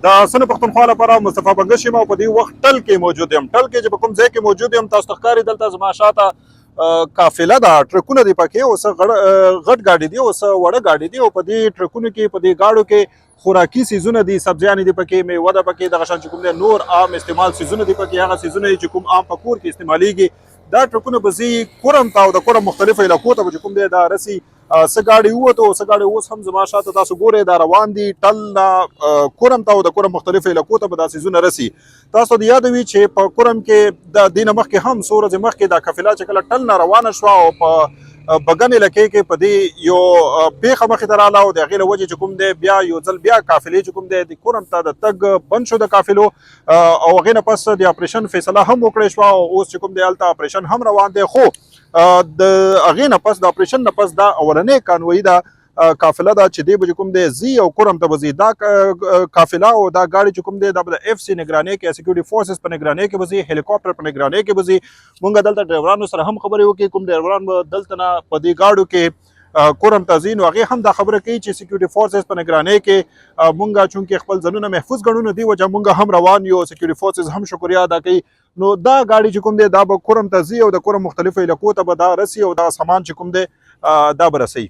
د سن پښتونخوا لپاره مصطفی بنګش یم او په دې وخت ټل کې موجود یم. ټل کې چې په کوم ځای کې موجود یم تاسو ته ښکاري دلته زما شاته قافله ده، ټرکونه دي پکې، اوس غټ ګاډي دي، اوس وړه ګاډي دي او په دې ټرکونو کې په دې ګاډو کې خوراکي سیزونه دي، سبزیانې دي پکې، میوه ده پکې، دغه شان چې کوم دی نور عام استعمال سیزونه دي پکې، هغه سیزونه چې کوم عام په کور کې استعمالیږي. دا ټرکونه به ځي کورم ته او د کورم مختلفو علاقو ته به چې کوم دی دا رسي. څه ګاډي ووتو، څه ګاډي اوس هم زما شاته تاسو ګورئ دا روان دي ټل نه کورم ته او د کورم مختلفو علاقو ته به دا سیزونه رسي. تاسو د یاد وي چې په کورم کې د دې نه مخکې هم څو ورځې مخکې دا قافله چې کله ټل نه روانه شوه او په بګن علاقې کې په دې یو پیښه مخې ته راغله او د هغې له وجې چې کوم دی بیا یو ځل بیا قافلې چې کوم دی د کورم ته د تګ بند شو د قافلو او هغې نه پس د اپریشن فیصله هم وکړی شوه او اوس چې کوم دی هلته اپریشن هم روان دی. خو د هغې نه پس د اپریشن نه پس دا اولنۍ کانوایي ده قافله ده چې دی به چې کوم دی ځي او کورم ته به ځي. دا قافله او دا ګاډي چې کوم دی دا به د اف سی نګرانۍ کې سیکورټي فورسز په نګرانۍ کې به ځي، هلیکاپټر په نګرانۍ کې به ځي. موږ دلته ډرایورانو سره هم خبرې وکړې، کوم ډرایوران به دلته نه په دې ګاډو کې کورم ته ځي نو هغې هم دا خبره کوي چې سیکورټي فورسز په نګرانۍ کې موږ چونکې خپل ځانونه محفوظ ګڼو نو دې وجه موږ هم روان یو، سیکورټي فورسز هم شکریه ادا کوي. نو دا ګاډي چې کوم دی دا به کورم ته ځي او د کورم مختلفو علاقو ته به دا رسي او دا سامان چې کوم دی دا به رسوي.